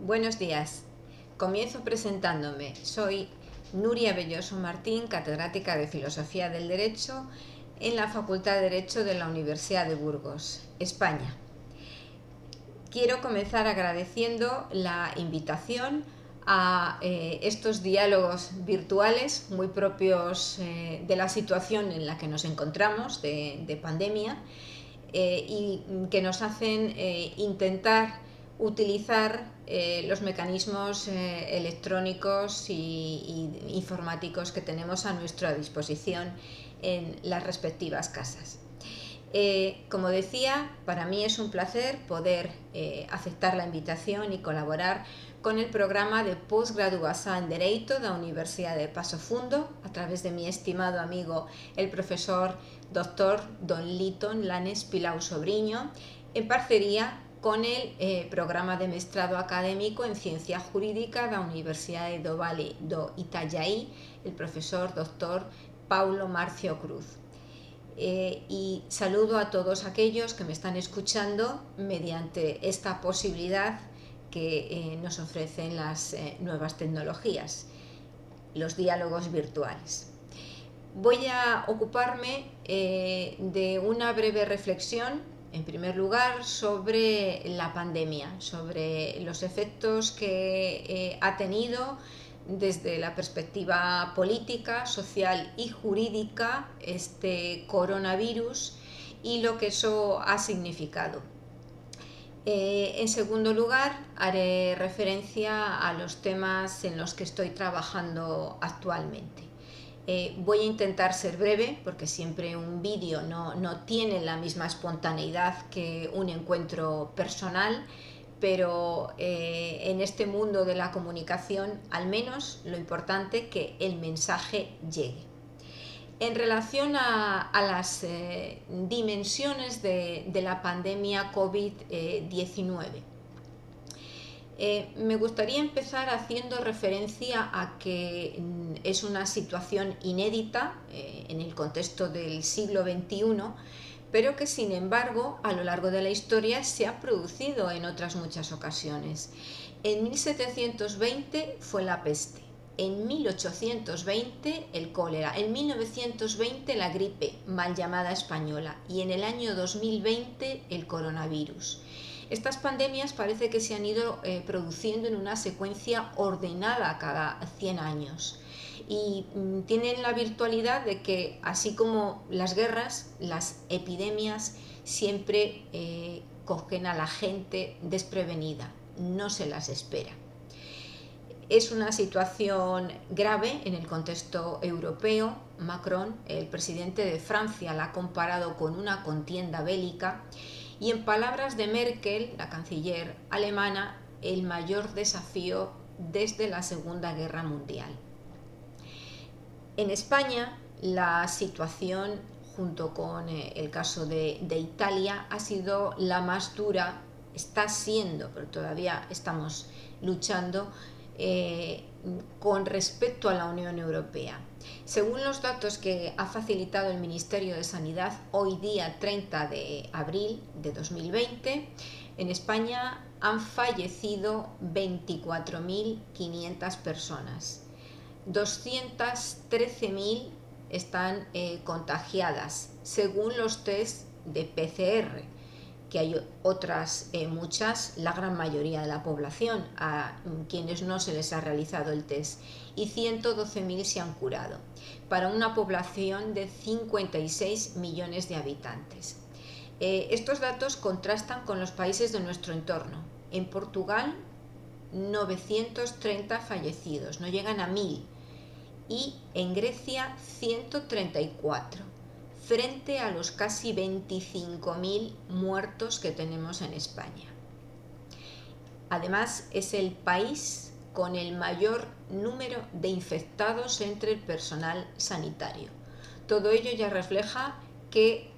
Buenos días. Comienzo presentándome. Soy Nuria Belloso Martín, catedrática de Filosofía del Derecho en la Facultad de Derecho de la Universidad de Burgos, España. Quiero comenzar agradeciendo la invitación a estos diálogos virtuales muy propios de la situación en la que nos encontramos de pandemia y que nos hacen intentar utilizar los mecanismos electrónicos y informáticos que tenemos a nuestra disposición en las respectivas casas. Como decía, para mí es un placer poder aceptar la invitación y colaborar con el programa de Postgraduação en Dereito da Universidade de Paso Fundo a través de mi estimado amigo el profesor Dr. Don Liton Lanes Pilau Sobriño, en parcería con el programa de mestrado académico en Ciencia Jurídica da Universidade do Vale do Itajaí, el profesor Dr. Paulo Marcio Cruz. Y saludo a todos aquellos que me están escuchando mediante esta posibilidad que nos ofrecen las nuevas tecnologías, los diálogos virtuales. Voy a ocuparme de una breve reflexión, en primer lugar, sobre la pandemia, sobre los efectos que ha tenido desde la perspectiva política, social y jurídica este coronavirus y lo que eso ha significado. En segundo lugar, haré referencia a los temas en los que estoy trabajando actualmente. Voy a intentar ser breve porque siempre un vídeo no tiene la misma espontaneidad que un encuentro personal, pero en este mundo de la comunicación, al menos lo importante es que el mensaje llegue. En relación a las dimensiones de la pandemia COVID-19, me gustaría empezar haciendo referencia a que es una situación inédita en el contexto del siglo XXI, pero que sin embargo a lo largo de la historia se ha producido en otras muchas ocasiones. En 1720 fue la peste, en 1820 el cólera, en 1920 la gripe, mal llamada española, y en el año 2020 el coronavirus. Estas pandemias parece que se han ido produciendo en una secuencia ordenada cada 100 años. Y tienen la virtualidad de que, así como las guerras, las epidemias siempre cogen a la gente desprevenida, no se las espera. Es una situación grave en el contexto europeo. Macron, el presidente de Francia, la ha comparado con una contienda bélica y, en palabras de Merkel, la canciller alemana, el mayor desafío desde la Segunda Guerra Mundial. En España, la situación, junto con el caso de Italia, ha sido la más dura, está siendo, pero todavía estamos luchando con respecto a la Unión Europea. Según los datos que ha facilitado el Ministerio de Sanidad hoy día 30 de abril de 2020, en España han fallecido 24.500 personas. 213.000 están contagiadas, según los test de PCR, que hay otras muchas, la gran mayoría de la población, a quienes no se les ha realizado el test, y 112.000 se han curado, para una población de 56 millones de habitantes. Estos datos contrastan con los países de nuestro entorno. En Portugal, 930 fallecidos, no llegan a 1.000, y en Grecia 134, frente a los casi 25.000 muertos que tenemos en España. Además, es el país con el mayor número de infectados entre el personal sanitario. Todo ello ya refleja que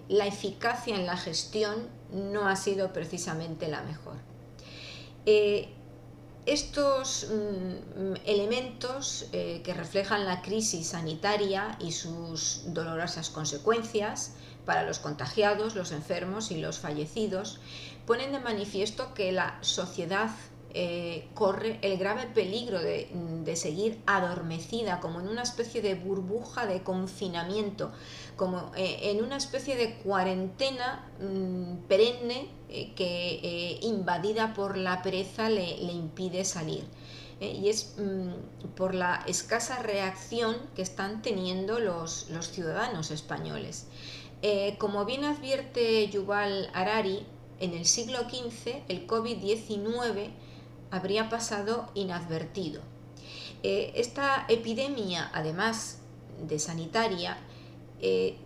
la eficacia en la gestión no ha sido precisamente la mejor. Estos elementos que reflejan la crisis sanitaria y sus dolorosas consecuencias para los contagiados, los enfermos y los fallecidos ponen de manifiesto que la sociedad corre el grave peligro de seguir adormecida, como en una especie de burbuja de confinamiento, como en una especie de cuarentena perenne que invadida por la pereza le impide salir. Y es por la escasa reacción que están teniendo los ciudadanos españoles. Como bien advierte Yuval Harari, en el siglo XV el COVID-19 habría pasado inadvertido. Esta epidemia, además de sanitaria,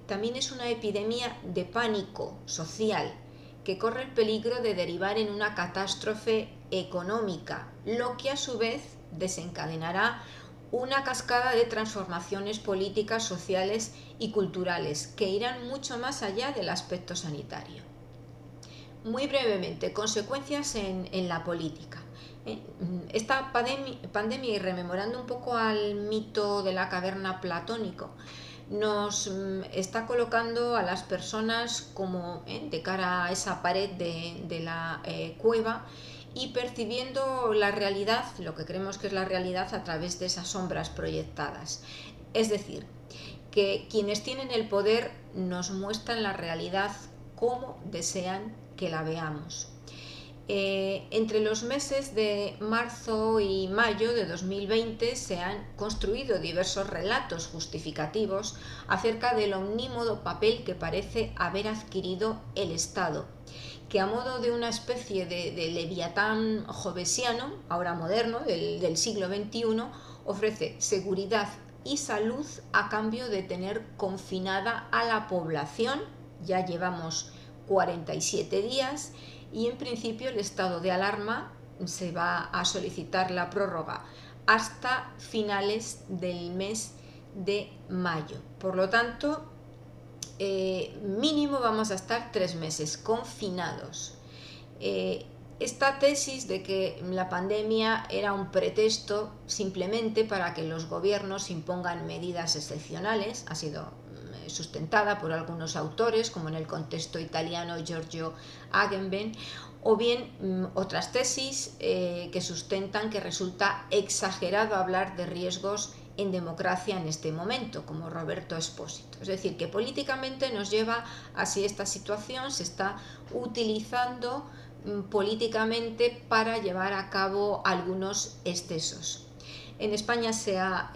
también es una epidemia de pánico social que corre el peligro de derivar en una catástrofe económica, lo que a su vez desencadenará una cascada de transformaciones políticas, sociales y culturales que irán mucho más allá del aspecto sanitario. Muy brevemente, consecuencias en la política. Esta pandemia, y rememorando un poco al mito de la caverna platónico, nos está colocando a las personas como de cara a esa pared de la cueva y percibiendo la realidad, lo que creemos que es la realidad, a través de esas sombras proyectadas. Es decir, que quienes tienen el poder nos muestran la realidad como desean que la veamos. Entre los meses de marzo y mayo de 2020 se han construido diversos relatos justificativos acerca del omnímodo papel que parece haber adquirido el Estado, que a modo de una especie de leviatán jovesiano, ahora moderno, del siglo XXI, ofrece seguridad y salud a cambio de tener confinada a la población. Ya llevamos 47 días y en principio el estado de alarma se va a solicitar la prórroga hasta finales del mes de mayo. Por lo tanto, mínimo vamos a estar 3 meses confinados. Esta tesis de que la pandemia era un pretexto simplemente para que los gobiernos impongan medidas excepcionales ha sido sustentada por algunos autores, como en el contexto italiano Giorgio Agamben, o bien otras tesis que sustentan que resulta exagerado hablar de riesgos en democracia en este momento, como Roberto Espósito. Es decir, que políticamente nos lleva así esta situación, se está utilizando políticamente para llevar a cabo algunos excesos. En España se ha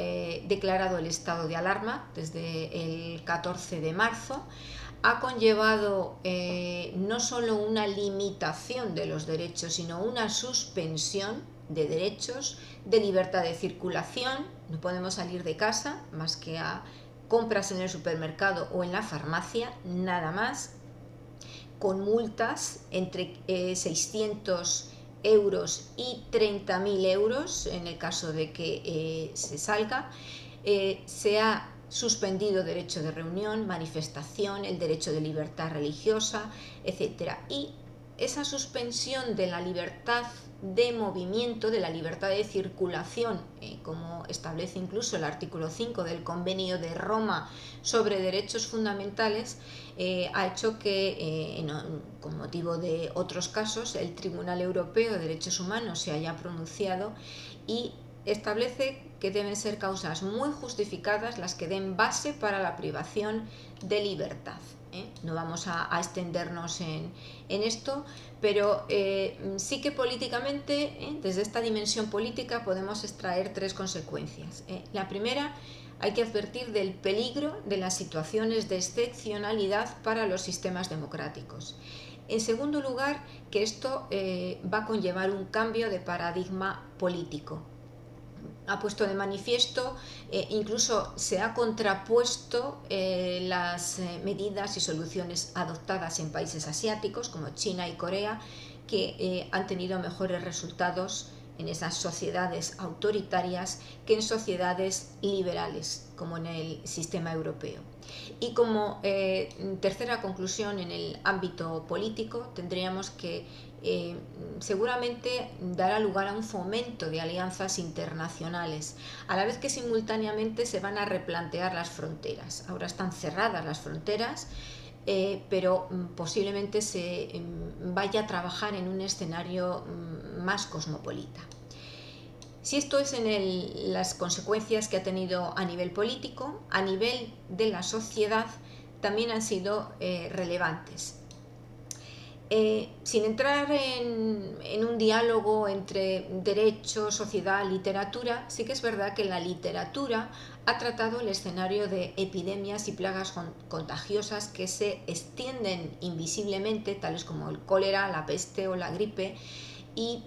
declarado el estado de alarma desde el 14 de marzo. Ha conllevado no solo una limitación de los derechos, sino una suspensión de derechos, de libertad de circulación. No podemos salir de casa más que a compras en el supermercado o en la farmacia, nada más, con multas entre 600 euros y 30.000 euros en el caso de que se salga. Se ha suspendido derecho de reunión, manifestación, el derecho de libertad religiosa, etc. Y esa suspensión de la libertad de movimiento, de la libertad de circulación, como establece incluso el artículo 5 del Convenio de Roma sobre derechos fundamentales, ha hecho que, con motivo de otros casos, el Tribunal Europeo de Derechos Humanos se haya pronunciado y establece que deben ser causas muy justificadas las que den base para la privación de libertad. No vamos a extendernos en esto, pero sí que políticamente, desde esta dimensión política, podemos extraer 3 consecuencias. La primera, hay que advertir del peligro de las situaciones de excepcionalidad para los sistemas democráticos. En segundo lugar, que esto va a conllevar un cambio de paradigma político. Ha puesto de manifiesto, incluso se ha contrapuesto las medidas y soluciones adoptadas en países asiáticos como China y Corea, que han tenido mejores resultados en esas sociedades autoritarias que en sociedades liberales, como en el sistema europeo. Y como tercera conclusión, en el ámbito político tendríamos que seguramente dará lugar a un fomento de alianzas internacionales, a la vez que simultáneamente se van a replantear las fronteras. Ahora están cerradas las fronteras, pero posiblemente se vaya a trabajar en un escenario más cosmopolita. Si esto es en las consecuencias que ha tenido a nivel político, a nivel de la sociedad también han sido relevantes. Sin entrar en un diálogo entre derecho, sociedad, literatura, sí que es verdad que la literatura ha tratado el escenario de epidemias y plagas contagiosas que se extienden invisiblemente, tales como el cólera, la peste o la gripe, y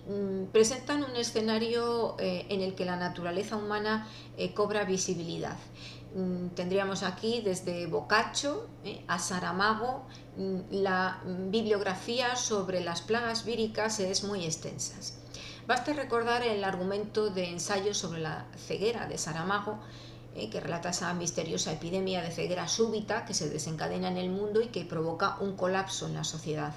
presentan un escenario en el que la naturaleza humana cobra visibilidad. Tendríamos aquí desde Boccaccio a Saramago. La bibliografía sobre las plagas víricas es muy extensa. Basta recordar el argumento de ensayo sobre la ceguera de Saramago, que relata esa misteriosa epidemia de ceguera súbita que se desencadena en el mundo y que provoca un colapso en la sociedad.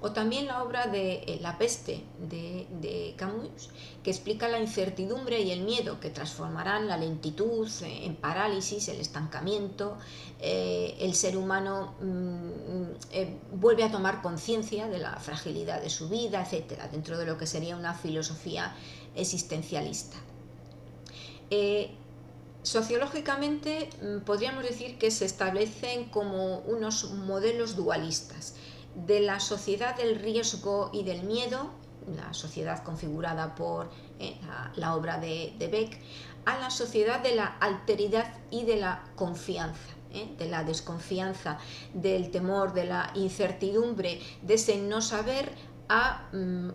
O también la obra de La peste de Camus, que explica la incertidumbre y el miedo que transformarán la lentitud en parálisis, el estancamiento. El ser humano vuelve a tomar conciencia de la fragilidad de su vida, etc., dentro de lo que sería una filosofía existencialista. Sociológicamente podríamos decir que se establecen como unos modelos dualistas de la sociedad del riesgo y del miedo, la sociedad configurada por la obra de Beck, a la sociedad de la alteridad y de la confianza, de la desconfianza, del temor, de la incertidumbre, de ese no saber, a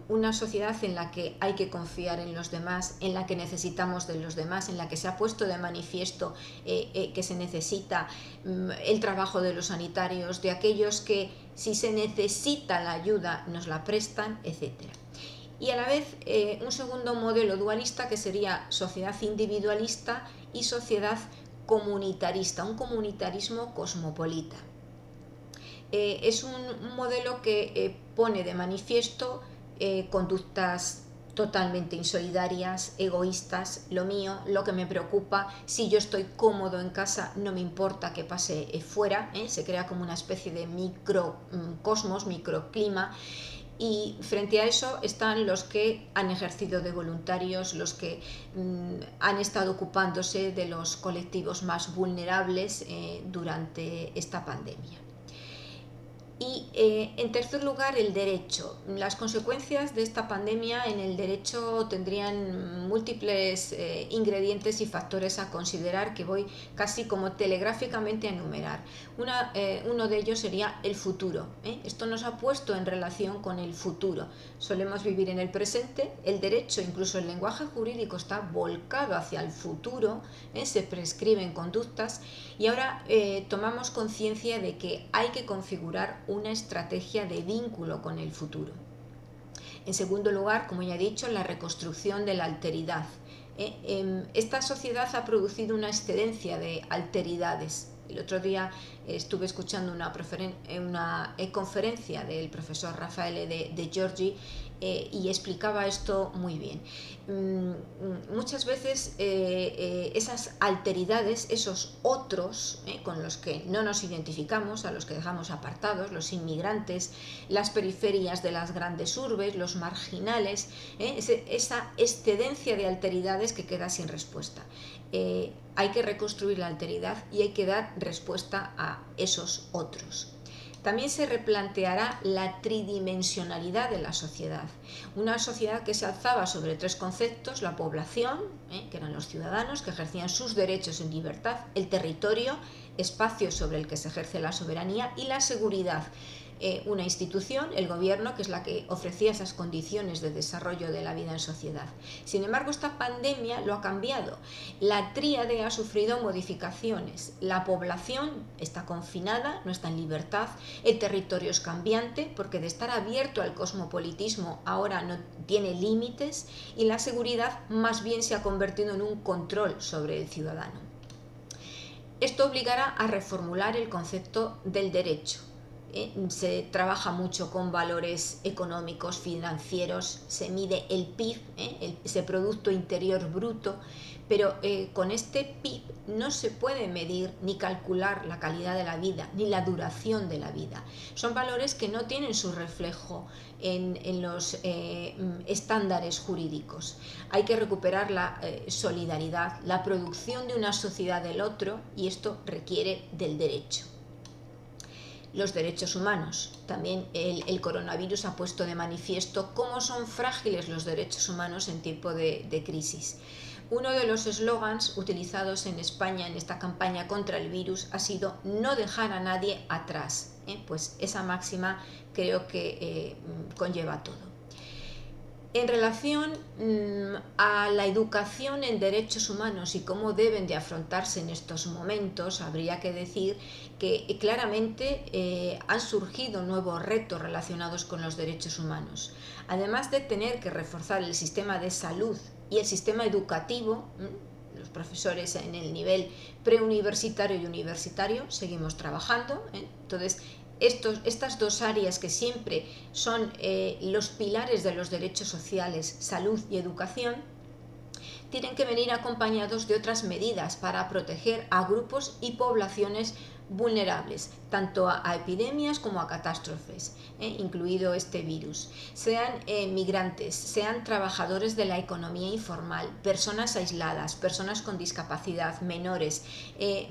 una sociedad en la que hay que confiar en los demás, en la que necesitamos de los demás, en la que se ha puesto de manifiesto que se necesita el trabajo de los sanitarios, de aquellos que si se necesita la ayuda nos la prestan, etc. Y a la vez un segundo modelo dualista que sería sociedad individualista y sociedad comunitarista, un comunitarismo cosmopolita. Es un modelo que pone de manifiesto conductas totalmente insolidarias, egoístas, lo mío, lo que me preocupa, si yo estoy cómodo en casa no me importa que pase fuera, se crea como una especie de microcosmos, microclima. Y frente a eso están los que han ejercido de voluntarios, los que han estado ocupándose de los colectivos más vulnerables durante esta pandemia. Y en tercer lugar, el derecho. Las consecuencias de esta pandemia en el derecho tendrían múltiples ingredientes y factores a considerar que voy casi como telegráficamente a enumerar. Uno de ellos sería el futuro. Esto nos ha puesto en relación con el futuro. Solemos vivir en el presente, el derecho, incluso el lenguaje jurídico, está volcado hacia el futuro, se prescriben conductas y ahora tomamos conciencia de que hay que configurar una estrategia de vínculo con el futuro. En segundo lugar, como ya he dicho, la reconstrucción de la alteridad. Esta sociedad ha producido una excedencia de alteridades. El otro día estuve escuchando una conferencia del profesor Raffaele de Giorgi y explicaba esto muy bien. Muchas veces esas alteridades, esos otros con los que no nos identificamos, a los que dejamos apartados, los inmigrantes, las periferias de las grandes urbes, los marginales, esa excedencia de alteridades que queda sin respuesta. Hay que reconstruir la alteridad y hay que dar respuesta a esos otros. También se replanteará la tridimensionalidad de la sociedad. Una sociedad que se alzaba sobre tres conceptos: la población, que eran los ciudadanos que ejercían sus derechos en libertad; el territorio, espacio sobre el que se ejerce la soberanía; y la seguridad, una institución, el gobierno, que es la que ofrecía esas condiciones de desarrollo de la vida en sociedad. Sin embargo, esta pandemia lo ha cambiado. La tríade ha sufrido modificaciones. La población está confinada, no está en libertad. El territorio es cambiante, porque de estar abierto al cosmopolitismo ahora no tiene límites. Y la seguridad más bien se ha convertido en un control sobre el ciudadano. Esto obligará a reformular el concepto del derecho. Se trabaja mucho con valores económicos, financieros, se mide el PIB, ese Producto Interior Bruto, pero con este PIB no se puede medir ni calcular la calidad de la vida, ni la duración de la vida. Son valores que no tienen su reflejo en los estándares jurídicos. Hay que recuperar la solidaridad, la producción de una sociedad del otro, y esto requiere del derecho. Los derechos humanos. También el coronavirus ha puesto de manifiesto cómo son frágiles los derechos humanos en tiempo de crisis. Uno de los eslogans utilizados en España en esta campaña contra el virus ha sido no dejar a nadie atrás. Pues esa máxima creo que conlleva todo. En relación a la educación en derechos humanos y cómo deben de afrontarse en estos momentos, habría que decir que claramente han surgido nuevos retos relacionados con los derechos humanos. Además de tener que reforzar el sistema de salud y el sistema educativo, los profesores en el nivel preuniversitario y universitario seguimos trabajando. Entonces, estas dos áreas que siempre son los pilares de los derechos sociales, salud y educación, tienen que venir acompañados de otras medidas para proteger a grupos y poblaciones vulnerables, tanto a epidemias como a catástrofes, incluido este virus. Sean migrantes, sean trabajadores de la economía informal, personas aisladas, personas con discapacidad, menores,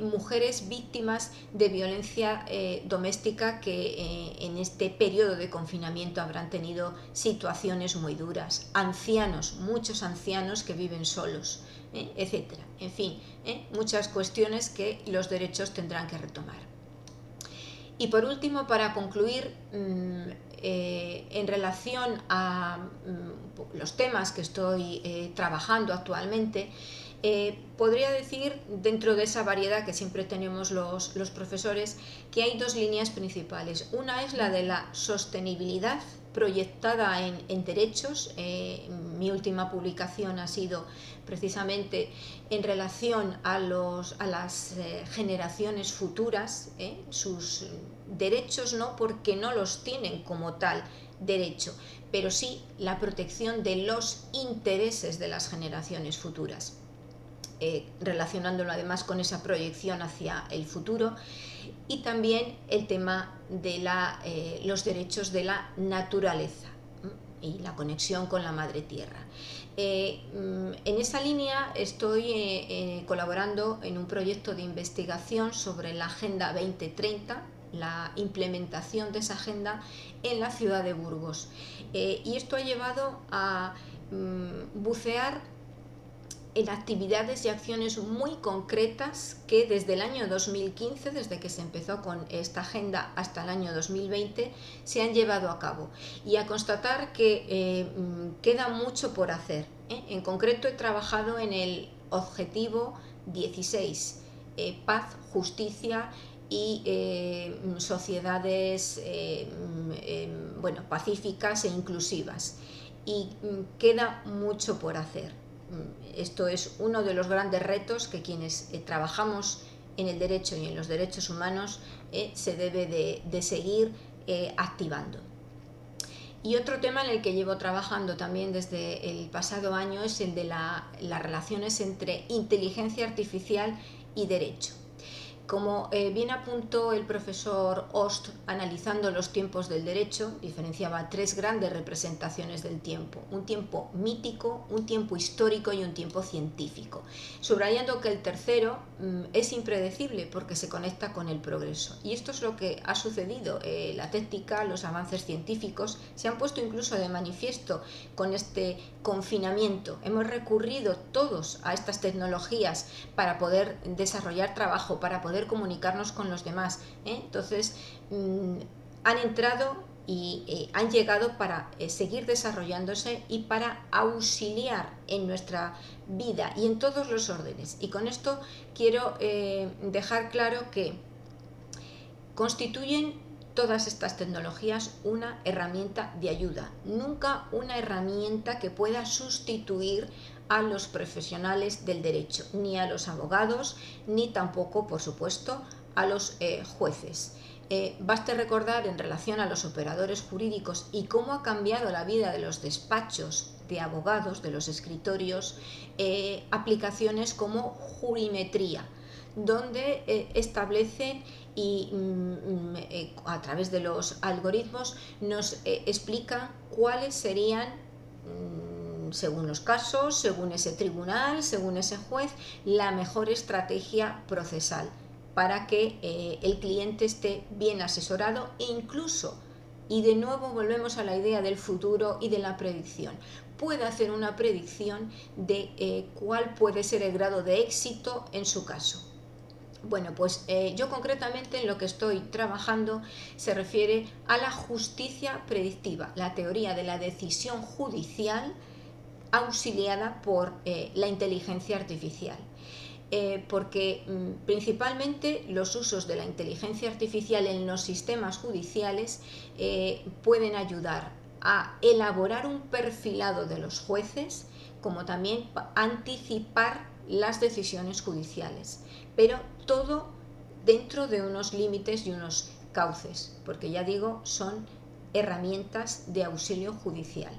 mujeres víctimas de violencia doméstica que en este periodo de confinamiento habrán tenido situaciones muy duras, ancianos, muchos ancianos que viven solos, etcétera. En fin, muchas cuestiones que los derechos tendrán que retomar. Y por último, para concluir, en relación a los temas que estoy trabajando actualmente, podría decir, dentro de esa variedad que siempre tenemos los profesores, que hay dos líneas principales. Una es la de la sostenibilidad proyectada en derechos. Mi última publicación ha sido precisamente en relación a las generaciones futuras, sus derechos no, porque no los tienen como tal derecho, pero sí la protección de los intereses de las generaciones futuras, relacionándolo además con esa proyección hacia el futuro. Y también el tema de los derechos de la naturaleza y la conexión con la madre tierra. En esa línea estoy colaborando en un proyecto de investigación sobre la Agenda 2030, la implementación de esa agenda en la ciudad de Burgos. Y esto ha llevado a bucear en actividades y acciones muy concretas que desde el año 2015, desde que se empezó con esta agenda hasta el año 2020, se han llevado a cabo, y a constatar que queda mucho por hacer. En concreto, he trabajado en el objetivo 16, paz, justicia y sociedades pacíficas e inclusivas, y queda mucho por hacer. Esto es uno de los grandes retos que quienes trabajamos en el derecho y en los derechos humanos se debe de seguir activando. Y otro tema en el que llevo trabajando también desde el pasado año es el de las relaciones entre inteligencia artificial y derecho. Como bien apuntó el profesor Ost, analizando los tiempos del derecho, diferenciaba tres grandes representaciones del tiempo: un tiempo mítico, un tiempo histórico y un tiempo científico, subrayando que el tercero es impredecible porque se conecta con el progreso. Y esto es lo que ha sucedido. La técnica, los avances científicos se han puesto incluso de manifiesto con este confinamiento. Hemos recurrido todos a estas tecnologías para poder desarrollar trabajo, para poder comunicarnos con los demás. Entonces, han entrado y han llegado para seguir desarrollándose y para auxiliar en nuestra vida y en todos los órdenes. Y con esto quiero dejar claro que constituyen todas estas tecnologías una herramienta de ayuda, nunca una herramienta que pueda sustituir a los profesionales del derecho, ni a los abogados, ni tampoco, por supuesto, a los jueces. Baste recordar, en relación a los operadores jurídicos y cómo ha cambiado la vida de los despachos de abogados, de los escritorios, aplicaciones como jurimetría, donde establecen y a través de los algoritmos nos explican cuáles serían, según los casos, según ese tribunal, según ese juez, la mejor estrategia procesal para que el cliente esté bien asesorado e incluso, y de nuevo volvemos a la idea del futuro y de la predicción, puede hacer una predicción de cuál puede ser el grado de éxito en su caso. Bueno, pues yo concretamente en lo que estoy trabajando se refiere a la justicia predictiva, la teoría de la decisión judicial auxiliada por la inteligencia artificial. Porque principalmente los usos de la inteligencia artificial en los sistemas judiciales pueden ayudar a elaborar un perfilado de los jueces, como también anticipar las decisiones judiciales, pero todo dentro de unos límites y unos cauces, porque ya digo, son herramientas de auxilio judicial,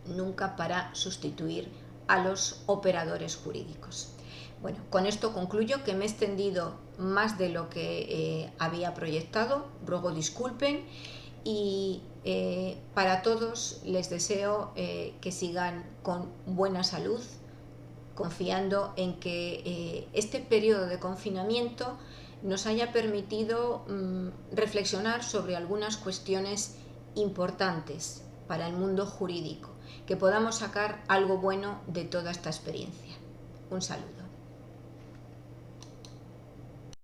nunca para sustituir a los operadores jurídicos. Bueno, con esto concluyo que me he extendido más de lo que había proyectado, ruego disculpen, y para todos les deseo que sigan con buena salud, confiando en que este periodo de confinamiento nos haya permitido reflexionar sobre algunas cuestiones importantes para el mundo jurídico, que podamos sacar algo bueno de toda esta experiencia. Un saludo.